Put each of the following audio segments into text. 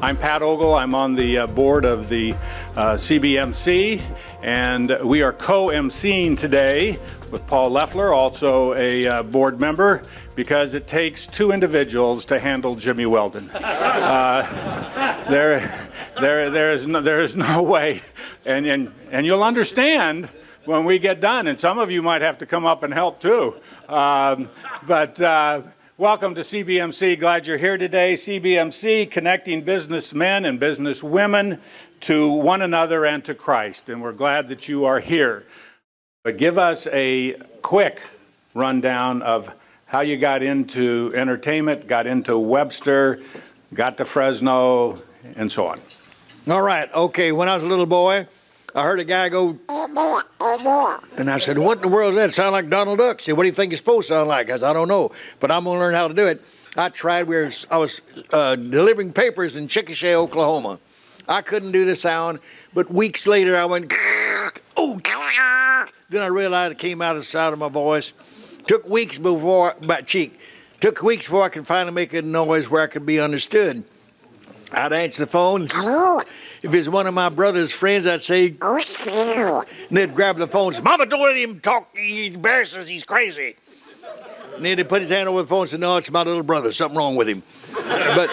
I'm Pat Ogle. I'm on the board of the CBMC, and we are co-emceeing today with Paul Loeffler, also a board member, because it takes two individuals to handle Jimmy Weldon. There is no way, and you'll understand when we get done, and some of you might have to come up and help too. Welcome to CBMC. Glad you're here today. CBMC, connecting businessmen and businesswomen to one another and to Christ. And we're glad that you are here. But give us a quick rundown of how you got into entertainment, got into Webster, got to Fresno, and so on. All right. Okay. When I was a little boy, I heard a guy go, and I said, what in the world does that sound like? Donald Duck? He said, what do you think it's supposed to sound like? I said, I don't know, but I'm going to learn how to do it. I tried. I was delivering papers in Chickasha, Oklahoma. I couldn't do the sound, but weeks later I went, oh, then I realized it came out of the side of my voice. Took weeks before I could finally make a noise where I could be understood. I'd answer the phone. Hello. If it's one of my brother's friends, I'd say, and they'd grab the phone and say, Mama, don't let him talk. He embarrasses. He's crazy. And then they'd put his hand over the phone and say, no, it's my little brother. Something wrong with him. But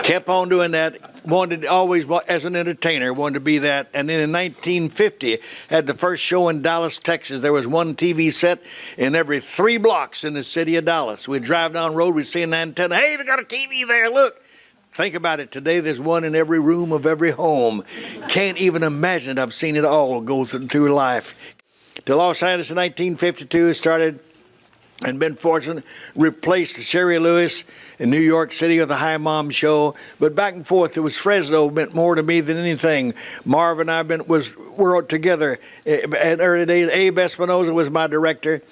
kept on doing that. Wanted always, as an entertainer, wanted to be that. And then in 1950, had the first show in Dallas, Texas. There was one TV set in every 3 blocks in the city of Dallas. We'd drive down the road, we'd see an antenna. Hey, they got a TV there, look. Think about it. Today, there's one in every room of every home. Can't even imagine it. I've seen it all go through life. To Los Angeles in 1952, started and been fortunate, replaced Sherry Lewis in New York City with the Hi Mom show. But back and forth, it was Fresno meant more to me than anything. Marv and I were together at early days. Abe Espinosa was my director.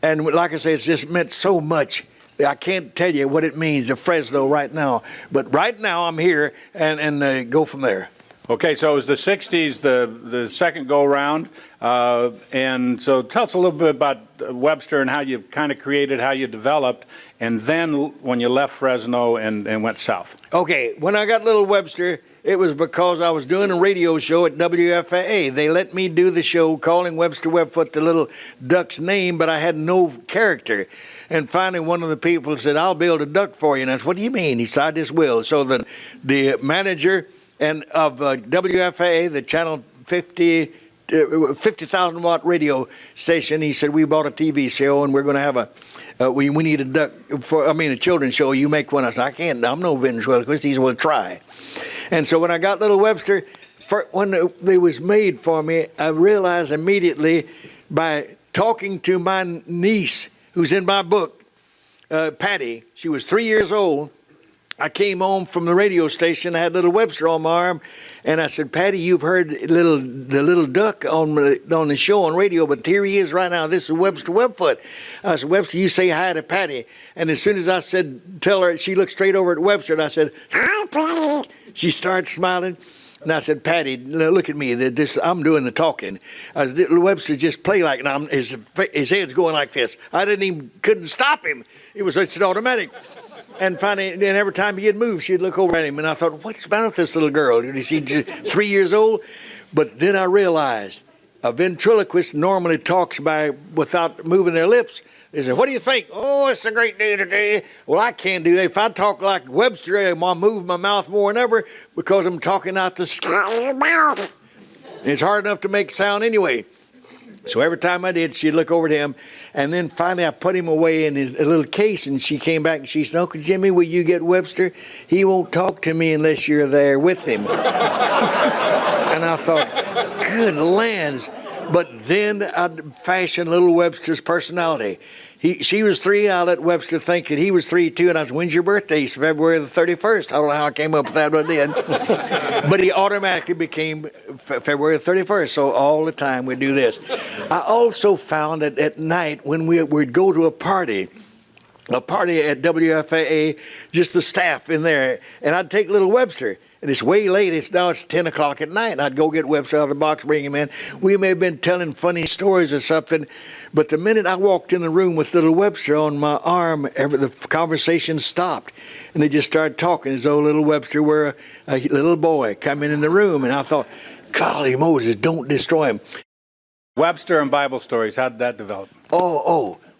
And like I say, it's just meant so much. I can't tell you what it means to Fresno right now. But right now I'm here and go from there. Okay, so it was the 60s, the second go-round. And so tell us a little bit about Webster and how you kind of created, how you developed, and then when you left Fresno and went south. Okay, when I got little Webster, it was because I was doing a radio show at WFAA. They let me do the show calling Webster Webfoot the little duck's name, but I had no character. And finally, one of the people said, I'll build a duck for you. And I said, what do you mean? He said, I just will. So the manager of WFAA, the channel 50,000 watt radio station, he said, we bought a TV show and we're going to have we need a duck a children's show. You make one. I said, I can't. I'm no ventriloquist. He said, well, try. And so when I got little Webster, when it was made for me, I realized immediately by talking to my niece, who's in my book, Patty. She was 3 years old. I came home from the radio station. I had little Webster on my arm, and I said, Patty, you've heard the little duck on the show on radio, but here he is right now. This is Webster Webfoot. I said, Webster, you say hi to Patty. And as soon as I said, tell her, she looked straight over at Webster, and I said, hi, Patty. She started smiling. And I said, Patty, look at me. I'm doing the talking. I said, Webster, just play like now. His head's going like this. I couldn't stop him. It's automatic. And finally, and every time he'd move, she'd look over at him. And I thought, what's about with this little girl? Is she just 3 years old? But then I realized a ventriloquist normally talks without moving their lips. They said, what do you think? Oh, it's a great day today. Well, I can't do that. If I talk like Webster, I'll move my mouth more than ever because I'm talking out the sky of your mouth. And it's hard enough to make sound anyway. So every time I did, she'd look over to him. And then finally I put him away in his little case, and she came back and she said, Uncle Jimmy, will you get Webster? He won't talk to me unless you're there with him. And I thought, good lands. But then I fashioned little Webster's personality. She was 3. I let Webster think that he was 3 too, and I said, when's your birthday? It's February the 31st. I don't know how I came up with that, but I did. But he automatically became February the 31st, so all the time we do this. I also found that at night when we'd go to a party at WFAA, just the staff in there, and I'd take little Webster. And it's way late. It's 10 o'clock at night. And I'd go get Webster out of the box, bring him in. We may have been telling funny stories or something, but the minute I walked in the room with little Webster on my arm, the conversation stopped. And they just started talking as though little Webster were a little boy coming in the room. And I thought, golly Moses, don't destroy him. Webster and Bible stories, how did that develop?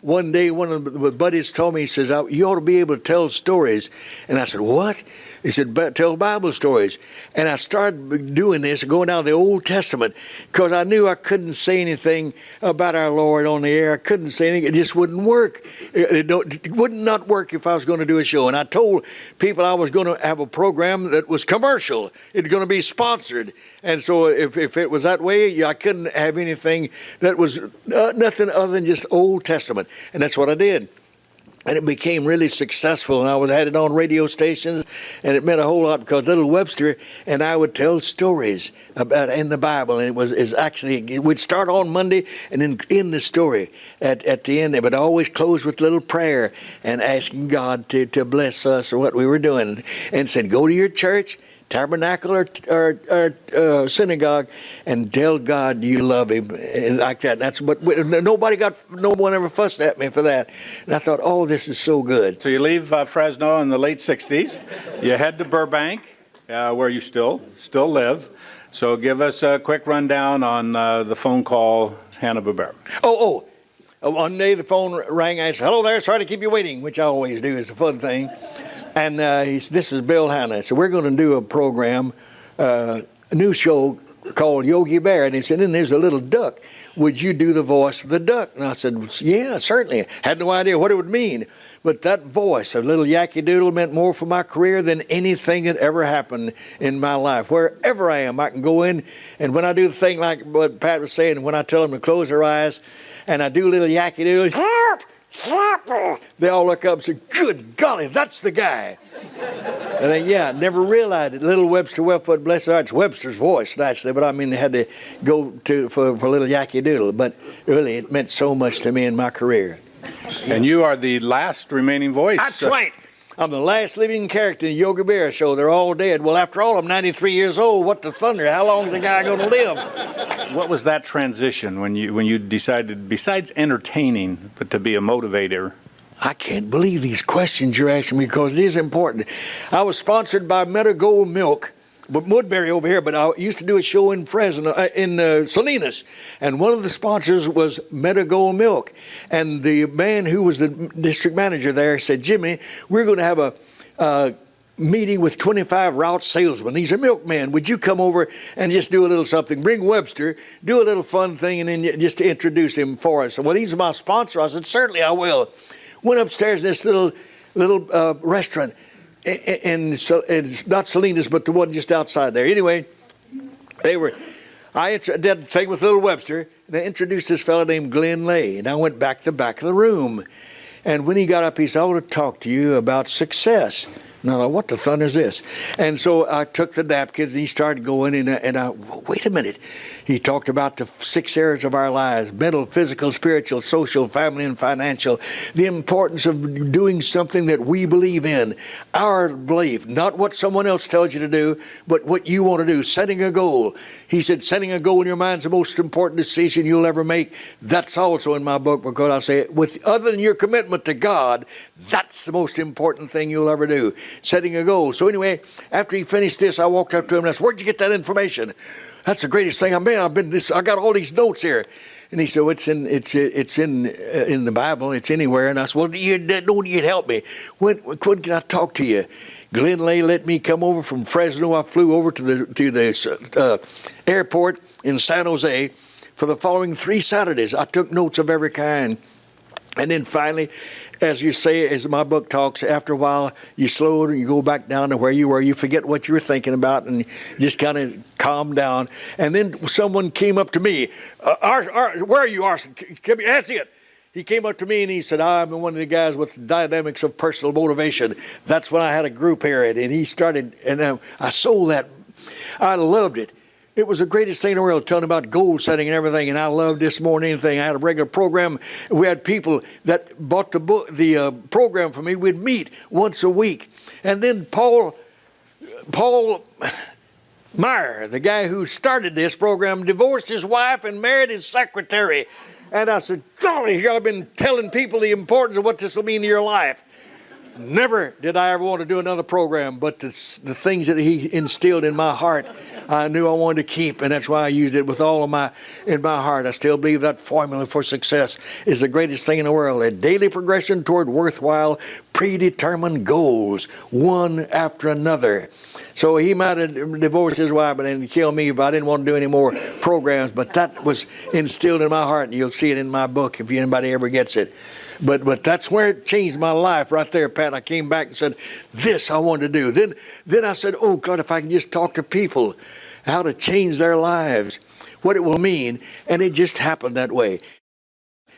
One day, one of the buddies told me, he says, you ought to be able to tell stories. And I said, what? He said, tell Bible stories. And I started doing this, going down the Old Testament, because I knew I couldn't say anything about our Lord on the air. I couldn't say anything. It just wouldn't work. It would not work if I was going to do a show. And I told people I was going to have a program that was commercial. It was going to be sponsored. And so if it was that way, I couldn't have anything that was nothing other than just Old Testament. And that's what I did. And it became really successful, and I had it on radio stations, and it meant a whole lot because little Webster and I would tell stories about in the Bible, and it would start on Monday and then end the story at the end. But always close with a little prayer and asking God to bless us or what we were doing, and said, go to your church, tabernacle or synagogue, and tell God you love him, and like that. That's what no one ever fussed at me for that. And I thought, oh, this is so good. So you leave Fresno in the late 60s. You head to Burbank, where you still live. So give us a quick rundown on the phone call, Hanna-Barbera. One day the phone rang. I said, hello there, sorry to keep you waiting, which I always do. It's a fun thing. And he said, this is Bill Hanna. So we're going to do a program, a new show called Yogi Bear. And he said, and there's a little duck. Would you do the voice of the duck? And I said, yeah, certainly. Had no idea what it would mean. But that voice of little Yakky Doodle meant more for my career than anything that ever happened in my life. Wherever I am, I can go in. And when I do the thing like what Pat was saying, when I tell them to close their eyes, and I do little Yakky Doodle, help! They all look up and say, good golly, that's the guy. And I never realized it. Little Webster Webfoot, bless his heart, it's Webster's voice, naturally, but I mean, they had to go for little Yakky Doodle. But really, it meant so much to me in my career. And you are the last remaining voice. That's right. I'm the last living character in the Yogi Bear show. They're all dead. Well, after all, I'm 93 years old. What the thunder? How long is the guy going to live? What was that transition when you decided, besides entertaining, but to be a motivator? I can't believe these questions you're asking me because it is important. I was sponsored by Medigold Milk, but Woodbury over here, but I used to do a show in Fresno, in Salinas, and one of the sponsors was Medigold Milk. And the man who was the district manager there said, Jimmy, we're going to have a meeting with 25 route salesmen. These are milkmen. Would you come over and just do a little something? Bring Webster, do a little fun thing, and then just to introduce him for us. Well, he's my sponsor. I said, certainly I will. Went upstairs to this little restaurant. And so it's not Salinas, but the one just outside there. Anyway, I did a thing with little Webster, and I introduced this fellow named Glenn Lay, and I went back to the back of the room. And when he got up, he said, I want to talk to you about success. And I thought, what the thunder is this? And so I took the napkins, and he started going, and I wait a minute. He talked about the 6 areas of our lives: mental, physical, spiritual, social, family, and financial. The importance of doing something that we believe in. Our belief, not what someone else tells you to do, but what you want to do, setting a goal. He said, setting a goal in your mind is the most important decision you'll ever make. That's also in my book, because I say, other than your commitment to God, that's the most important thing you'll ever do, setting a goal. So anyway, after he finished this, I walked up to him and I said, where'd you get that information? That's the greatest thing I got all these notes here. And he said, well, it's in the Bible. It's anywhere. And I said, well, you'd help me. When can I talk to you? Glenn Lay let me come over from Fresno. I flew over to the airport in San Jose for the following 3 Saturdays. I took notes of every kind. And then finally, as you say, as my book talks, after a while, you slow and you go back down to where you were. You forget what you were thinking about and just kind of calm down. And then someone came up to me. Where are you, Arson? That's it. He came up to me and he said, I'm one of the guys with the dynamics of personal motivation. That's when I had a group here. And he started, and I sold that. I loved it. It was the greatest thing in the world, telling about goal setting and everything. And I loved this more than anything. I had a regular program. We had people that bought the program for me. We'd meet once a week. And then Paul Paul Meyer, the guy who started this program, divorced his wife and married his secretary. And I said, golly, I've been telling people the importance of what this will mean to your life. Never did I ever want to do another program, but the things that he instilled in my heart, I knew I wanted to keep, and that's why I used it with all of in my heart. I still believe that formula for success is the greatest thing in the world. A daily progression toward worthwhile, predetermined goals, one after another. So he might have divorced his wife and then killed me if I didn't want to do any more programs, but that was instilled in my heart, and you'll see it in my book if anybody ever gets it. But that's where it changed my life right there, Pat. I came back and said, this I want to do. Then I said, oh, God, if I can just talk to people how to change their lives, what it will mean. And it just happened that way.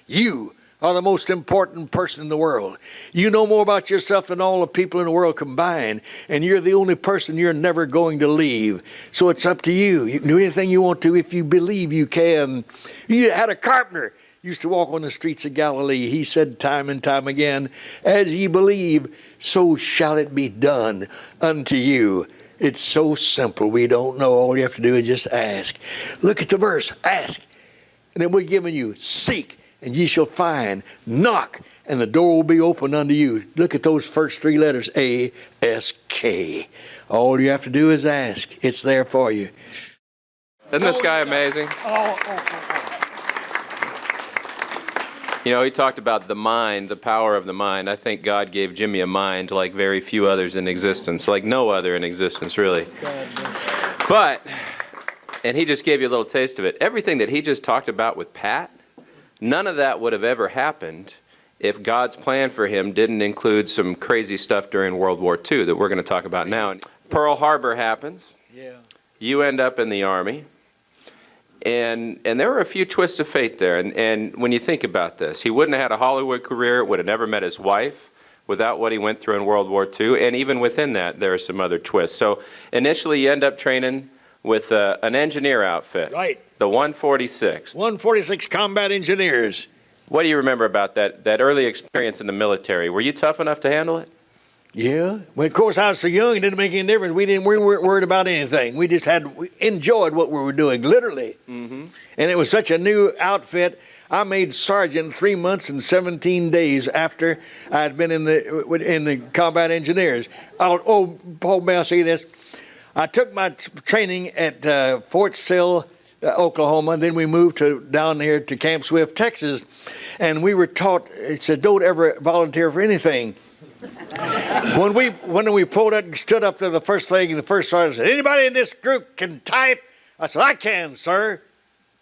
You are the most important person in the world. You know more about yourself than all the people in the world combined, and you're the only person you're never going to leave. So it's up to you. You can do anything you want to if you believe you can. You had a carpenter used to walk on the streets of Galilee. He said time and time again, as ye believe, so shall it be done unto you. It's so simple. We don't know. All you have to do is just ask. Look at the verse. Ask. And then we're giving you. Seek, and ye shall find. Knock, and the door will be opened unto you. Look at those first three letters. A-S-K. All you have to do is ask. It's there for you. Isn't this guy amazing? You know, he talked about the mind, the power of the mind. I think God gave Jimmy a mind like very few others in existence, like no other in existence, really. But, and he just gave you a little taste of it. Everything that he just talked about with Pat, none of that would have ever happened if God's plan for him didn't include some crazy stuff during World War II that we're going to talk about now. Pearl Harbor happens. Yeah. You end up in the Army. And there were a few twists of fate there. And when you think about this, he wouldn't have had a Hollywood career, would have never met his wife without what he went through in World War II. And even within that, there are some other twists. So initially, you end up training with an engineer outfit. Right. The 146th. 146 Combat Engineers. What do you remember about that early experience in the military? Were you tough enough to handle it? Yeah. Well, of course, I was so young, it didn't make any difference. We weren't worried about anything. We just we enjoyed what we were doing, literally. Mm-hmm. And it was such a new outfit. I made sergeant 3 months and 17 days after I'd been in the combat engineers. Paul, may I say this? I took my training at Fort Sill, Oklahoma, and then we moved down here to Camp Swift, Texas. And we were taught, it said, don't ever volunteer for anything. When we pulled up and stood up there, the first thing, the first sergeant said, anybody in this group can type? I said, I can, sir.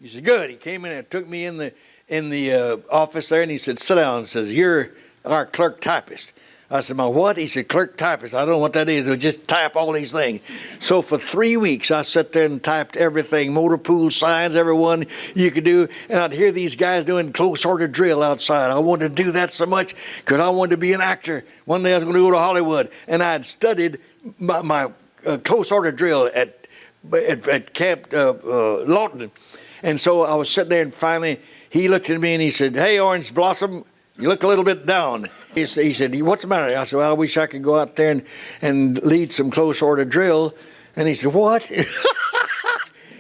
He said, good. He came in and took me in the office there, and he said, sit down. He says, you're our clerk typist. I said, my what? He said, clerk typist. I don't know what that is. It was just type all these things. So for 3 weeks, I sat there and typed everything, motor pool signs, everyone you could do. And I'd hear these guys doing close order drill outside. I wanted to do that so much because I wanted to be an actor. One day I was going to go to Hollywood. And I had studied my close order drill at Camp Lawton. And so I was sitting there, and finally he looked at me and he said, hey, Orange Blossom, you look a little bit down. He said, what's the matter? I said, well, I wish I could go out there and lead some close order drill. And he said, what?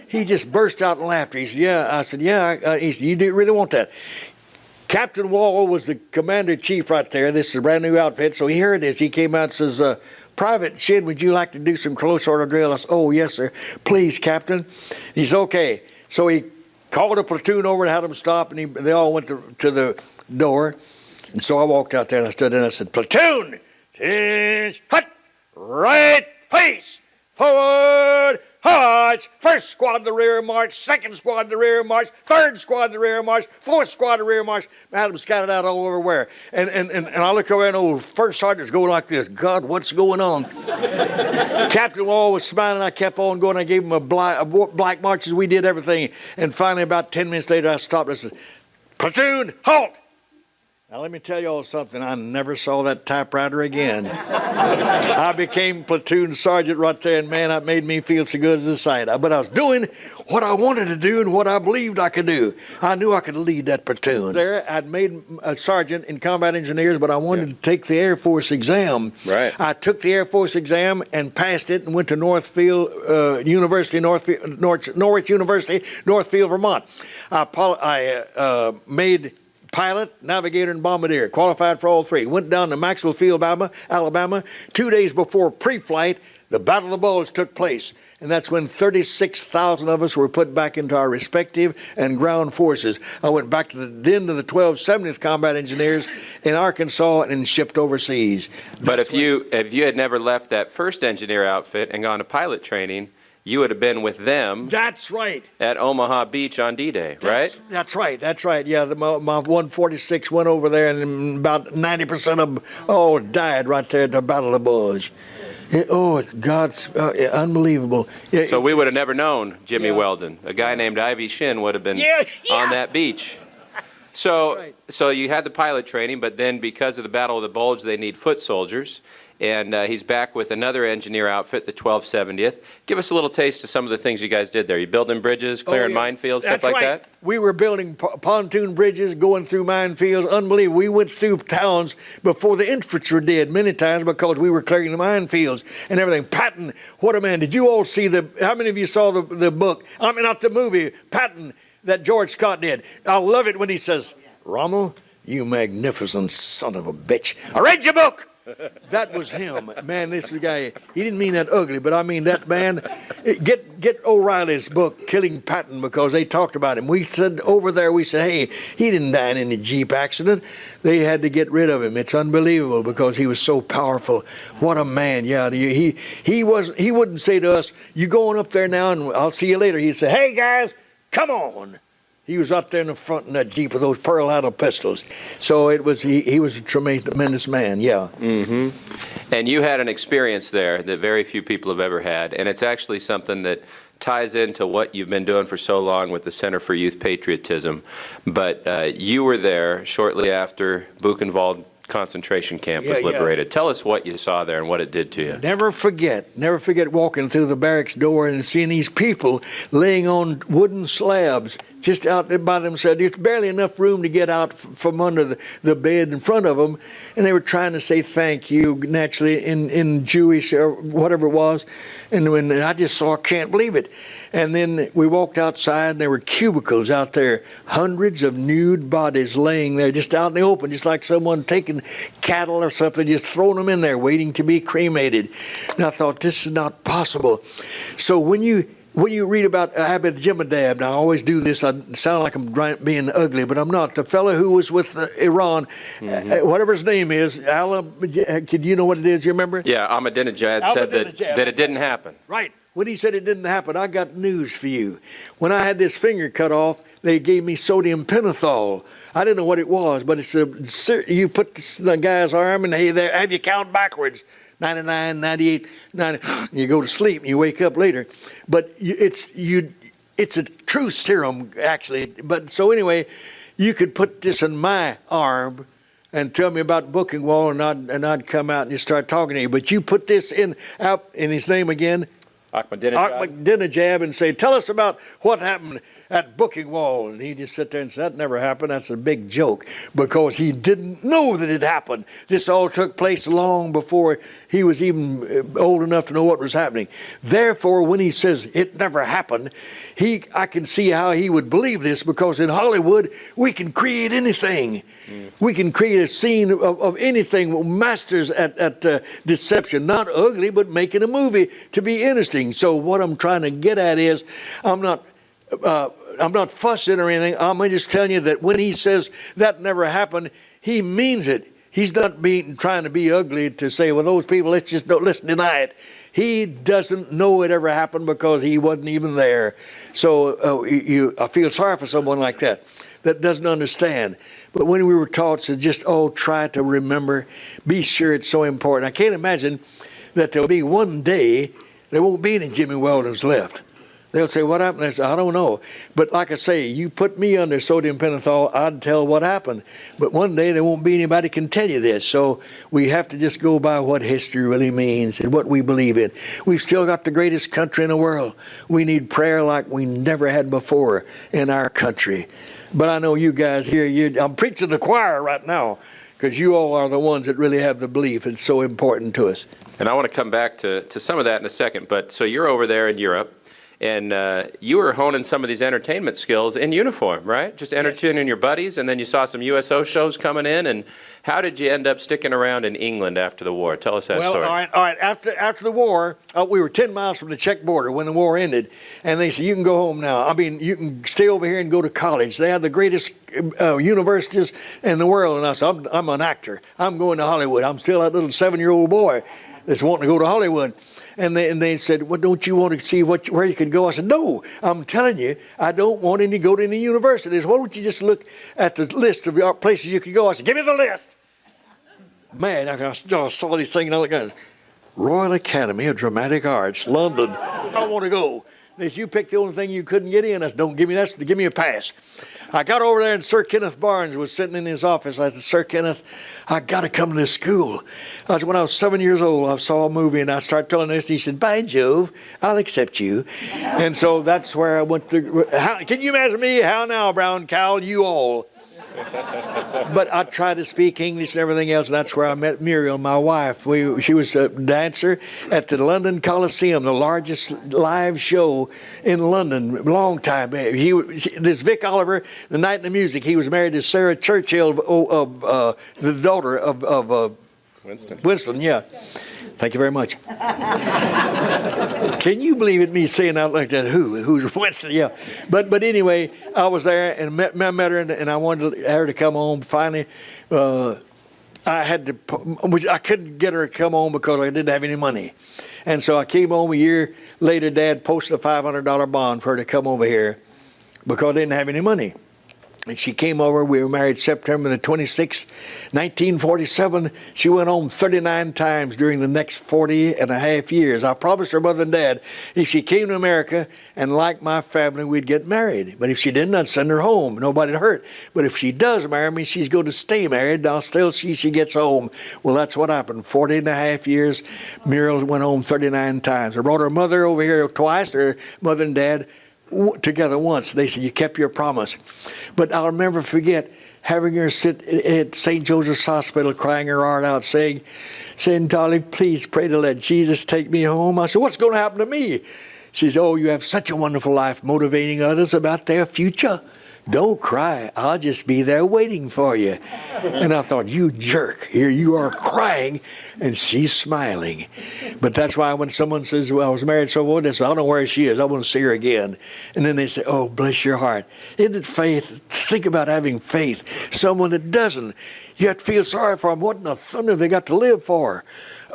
He just burst out in laughter. He said, yeah. I said, yeah. He said, you do really want that? Captain Wall was the commander-in-chief right there. This is a brand new outfit. So he heard this. He came out and says, Private Shid, would you like to do some close order drill? I said, oh, yes, sir. Please, Captain. He said, okay. So he called a platoon over and had them stop, and they all went to the door. And so I walked out there and I stood there and I said, platoon, hut, right, face, forward, march, first squad in the rear march, second squad in the rear march, third squad in the rear march, fourth squad in the rear march. Man, them scattered out all over where. And I looked over and old first sergeant's going like this. God, what's going on? Captain Wall was smiling. I kept on going. I gave him a black marches. We did everything. And finally, about 10 minutes later, I stopped. I said, platoon, halt. Now, let me tell you all something. I never saw that typewriter again. I became platoon sergeant right there, and man, that made me feel so good as a sight. But I was doing what I wanted to do and what I believed I could do. I knew I could lead that platoon. There, I'd made a sergeant in combat engineers, but I wanted to take the Air Force exam. Right. I took the Air Force exam and passed it and went to Northfield University, Norwich University, Northfield, Vermont. I made pilot, navigator, and bombardier. Qualified for all three. Went down to Maxwell Field, Alabama. 2 days before pre-flight, the Battle of the Bulge took place. And that's when 36,000 of us were put back into our respective and ground forces. I went back to the end of the 1270th Combat Engineers in Arkansas and shipped overseas. But if you had never left that first engineer outfit and gone to pilot training, you would have been with them. That's right. At Omaha Beach on D-Day, right? That's right. That's right. Yeah, my 146 went over there, and about 90% of them all died right there at the Battle of the Bulge. It's God's unbelievable. So we would have never known Jimmy Weldon. A guy named Ivy Shin would have been on that beach. So you had the pilot training, but then because of the Battle of the Bulge, they need foot soldiers. And he's back with another engineer outfit, the 1270th. Give us a little taste of some of the things you guys did there. You building bridges, clearing minefields, stuff like that? We were building pontoon bridges, going through minefields. Unbelievable. We went through towns before the infantry did many times because we were clearing the minefields and everything. Patton, what a man. Did you all see how many of you saw the book? I mean, not the movie, Patton, that George Scott did. I love it when he says, "Rommel, you magnificent son of a bitch. I read your book." That was him. Man, this guy, he didn't mean that ugly, but I mean that man. Get O'Reilly's book, Killing Patton, because they talked about him. We said over there, hey, he didn't die in any Jeep accident. They had to get rid of him. It's unbelievable because he was so powerful. What a man. Yeah, he wouldn't say to us, "You going up there now and I'll see you later." He'd say, "Hey guys, come on." He was out there in the front in that Jeep with those pearl handle pistols. So he was a tremendous man, yeah. Mm-hmm. And you had an experience there that very few people have ever had, and it's actually something that ties into what you've been doing for so long with the Center for Youth Patriotism. But you were there shortly after Buchenwald concentration camp was liberated. Tell us what you saw there and what it did to you. Never forget walking through the barracks door and seeing these people laying on wooden slabs just out there by themselves. There's barely enough room to get out from under the bed in front of them, and they were trying to say thank you, naturally in Jewish or whatever it was. And when I just saw, I can't believe it. And then we walked outside, and there were cubicles out there, hundreds of nude bodies laying there just out in the open, just like someone taking cattle or something, just throwing them in there, waiting to be cremated. And I thought, this is not possible. So when you read about Ahmadinejad, now I always do this, I sound like I'm being ugly, but I'm not. The fellow who was with Iran, whatever his name is, could you know what it is? You remember? Yeah, Ahmadinejad said that it didn't happen. Right. When he said it didn't happen, I got news for you. When I had this finger cut off, they gave me sodium pentothal. I didn't know what it was, but you put the guy's arm and have you count backwards. 99, 98, 90. You go to sleep and you wake up later. But it's a true serum, actually. But so anyway, you could put this in my arm and tell me about Buchenwald, and I'd come out and just start talking to you. But you put this in his name again, Ahmadinejad, and say, "Tell us about what happened at Buchenwald." And he just sit there and say, "That never happened. That's a big joke," because he didn't know that it happened. This all took place long before he was even old enough to know what was happening. Therefore, when he says it never happened, I can see how he would believe this, because in Hollywood, we can create anything. We can create a scene of anything. Masters at deception, not ugly, but making a movie to be interesting. So what I'm trying to get at is, I'm not fussing or anything. I'm just telling you that when he says that never happened, he means it. He's not trying to be ugly to say, well, those people, let's deny it. He doesn't know it ever happened because he wasn't even there. So I feel sorry for someone like that doesn't understand. But when we were taught to just, try to remember, be sure it's so important. I can't imagine that there'll be one day there won't be any Jimmy Weldons left. They'll say, what happened? I say, I don't know. But like I say, you put me under sodium pentothal, I'd tell what happened. But one day there won't be anybody can tell you this. So we have to just go by what history really means and what we believe in. We've still got the greatest country in the world. We need prayer like we never had before in our country. But I know you guys here, I'm preaching to the choir right now, because you all are the ones that really have the belief. It's so important to us. And I want to come back to some of that in a second. But so you're over there in Europe, and you were honing some of these entertainment skills in uniform, right? Just entertaining your buddies, and then you saw some USO shows coming in. And how did you end up sticking around in England after the war? Tell us that story. All right. After the war, we were 10 miles from the Czech border when the war ended, and they said, you can go home now. I mean, you can stay over here and go to college. They had the greatest universities in the world, and I said, I'm an actor. I'm going to Hollywood. I'm still that little 7-year-old boy that's wanting to go to Hollywood. And they said, well, don't you want to see where you can go? I said, no, I'm telling you, I don't want any to go to any universities. Why don't you just look at the list of places you can go? I said, give me the list. Man, I saw these things, and I looked at it. Royal Academy of Dramatic Arts, London. I want to go. They said, you picked the only thing you couldn't get in. I said, don't give me that. Give me a pass. I got over there, and Sir Kenneth Barnes was sitting in his office. I said, Sir Kenneth, I got to come to this school. I said, when I was 7 years old, I saw a movie, and I started telling this. He said, by Jove, I'll accept you. And so that's where I went to. Can you imagine me? How now, brown cow, you all? But I tried to speak English and everything else, and that's where I met Muriel, my wife. She was a dancer at the London Coliseum, the largest live show in London, a long time. This Vic Oliver, the Night in the Music, he was married to Sarah Churchill, the daughter of Winston, yeah. Thank you very much. Can you believe it, me saying out like that? Who's Winston? Yeah. But anyway, I was there and met her, and I wanted her to come home. Finally, I couldn't get her to come home because I didn't have any money. And so I came home a year later. Dad posted a $500 bond for her to come over here because I didn't have any money. And she came over. We were married September the 26th, 1947. She went home 39 times during the next 40 and a half years. I promised her mother and dad, if she came to America and liked my family, we'd get married. But if she didn't, I'd send her home. Nobody'd hurt. But if she does marry me, she's going to stay married. I'll still see she gets home. Well, that's what happened. 40 and a half years. Muriel went home 39 times. I brought her mother over here twice, her mother and dad together once. They said, you kept your promise. But I'll never forget having her sit at St. Joseph's Hospital crying her heart out, saying, darling, please pray to let Jesus take me home. I said, what's going to happen to me? She said, oh, you have such a wonderful life motivating others about their future. Don't cry. I'll just be there waiting for you. And I thought, you jerk. Here you are crying, and she's smiling. But that's why when someone says, well, I was married so long, they say, I don't know where she is. I want to see her again. And then they say, oh, bless your heart. Isn't it faith? Think about having faith. Someone that doesn't. You have to feel sorry for them. What in the thunder have they got to live for?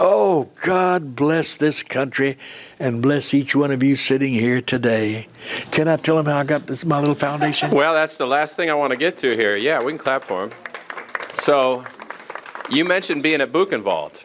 Oh, God bless this country and bless each one of you sitting here today. Can I tell them how I got this, my little foundation? Well, that's the last thing I want to get to here. Yeah, we can clap for him. So you mentioned being at Buchenwald.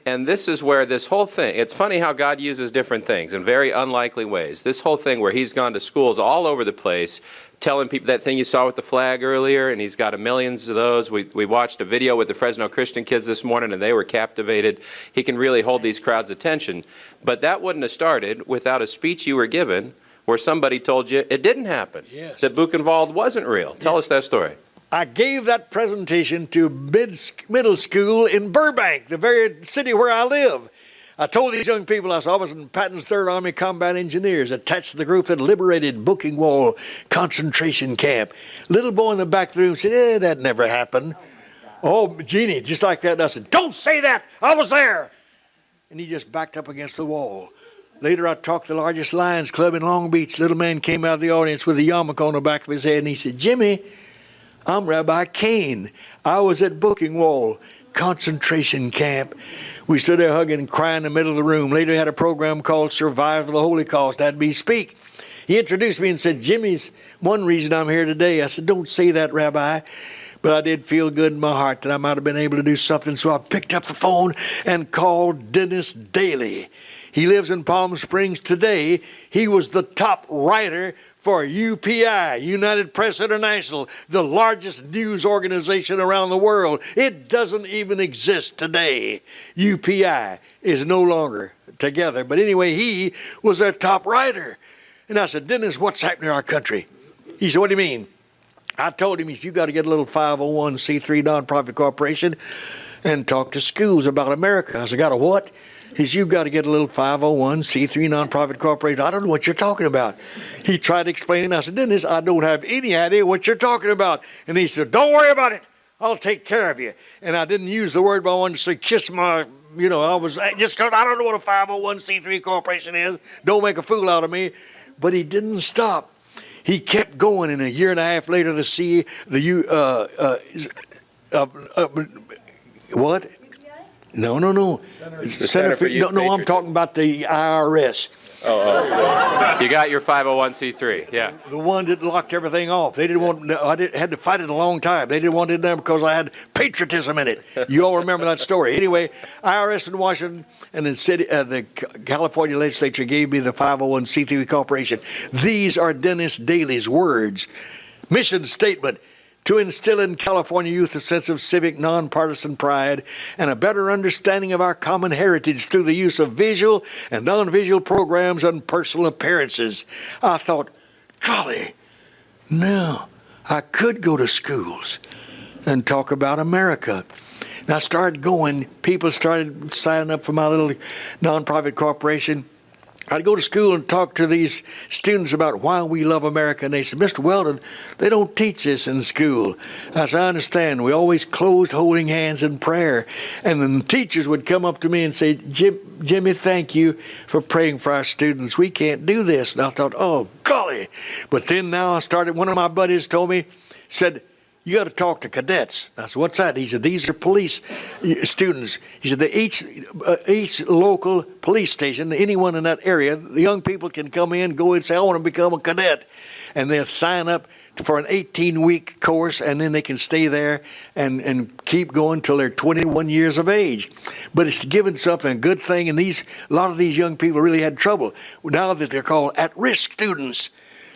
And this is where this whole thing, it's funny how God uses different things in very unlikely ways. This whole thing where he's gone to schools all over the place, telling people that thing you saw with the flag earlier, and he's got millions of those. We watched a video with the Fresno Christian kids this morning, and they were captivated. He can really hold these crowds' attention. But that wouldn't have started without a speech you were given where somebody told you it didn't happen, yes, that Buchenwald wasn't real. Tell us that story. I gave that presentation to middle school in Burbank, the very city where I live. I told these young people, I was in Patton's 3rd Army Combat Engineers, attached to the group that liberated Buchenwald concentration camp. Little boy in the back of the room said, that never happened. Oh, Jeannie, just like that. And I said, don't say that. I was there. And he just backed up against the wall. Later, I talked to the largest Lions Club in Long Beach. Little man came out of the audience with a yarmulke on the back of his head, and he said, Jimmy, I'm Rabbi Kane. I was at Buchenwald concentration camp. We stood there hugging and crying in the middle of the room. Later, he had a program called Survival of the Holocaust. Had me speak. He introduced me and said, Jimmy's one reason I'm here today. I said, don't say that, Rabbi. But I did feel good in my heart that I might have been able to do something. So I picked up the phone and called Dennis Daly. He lives in Palm Springs today. He was the top writer for UPI, United Press International, the largest news organization around the world. It doesn't even exist today. UPI is no longer together. But anyway, he was their top writer. And I said, Dennis, what's happening in our country? He said, what do you mean? I told him, he said, you got to get a little 501c3 nonprofit corporation and talk to schools about America. I said, got a what? He said, you've got to get a little 501c3 nonprofit corporation. I don't know what you're talking about. He tried to explain it, and I said, Dennis, I don't have any idea what you're talking about. And he said, don't worry about it. I'll take care of you. And I didn't use the word, but I wanted to say, kiss my, I was, just because I don't know what a 501c3 corporation is. Don't make a fool out of me. But he didn't stop. He kept going, and a year and a half later, what? No. Center for Youth No, I'm talking about the IRS. Oh. You got your 501c3, yeah. The one that locked everything off. They didn't want. Had to fight it a long time. They didn't want it there because I had patriotism in it. You all remember that story. Anyway, IRS in Washington and the California legislature gave me the 501c3 corporation. These are Dennis Daly's words. Mission statement: to instill in California youth a sense of civic, nonpartisan pride and a better understanding of our common heritage through the use of visual and non-visual programs and personal appearances. I thought, golly, now I could go to schools and talk about America. And I started going. People started signing up for my little nonprofit corporation. I'd go to school and talk to these students about why we love America, and they said, Mr. Weldon, they don't teach this in school. I said, I understand. We always closed holding hands in prayer. And then the teachers would come up to me and say, Jimmy, thank you for praying for our students. We can't do this. And I thought, oh, golly. But then now I started, one of my buddies told me, said, you got to talk to cadets. I said, what's that? He said, these are police students. He said, each local police station, anyone in that area, the young people can come in, go and say, I want to become a cadet. And they'll sign up for an 18-week course, and then they can stay there and keep going till they're 21 years of age. But it's given something, a good thing, and a lot of these young people really had trouble now that they're called at-risk students.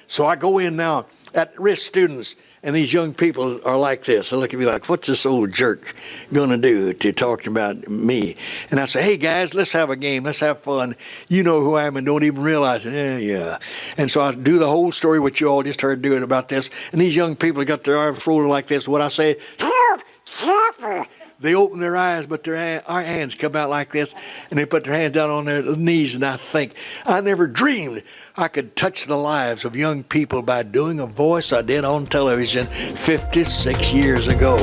So I go in now, at-risk students. And these young people are like this. They look at me like, what's this old jerk going to do to talk about me? And I say, hey, guys, let's have a game. Let's have fun. You know who I am and don't even realize it. Yeah. And so I do the whole story, what you all just heard doing about this. And these young people got their arms folded like this. What I say, help. They open their eyes, but our hands come out like this, and they put their hands down on their knees, and I think, I never dreamed I could touch the lives of young people by doing a voice I did on television 56 years ago.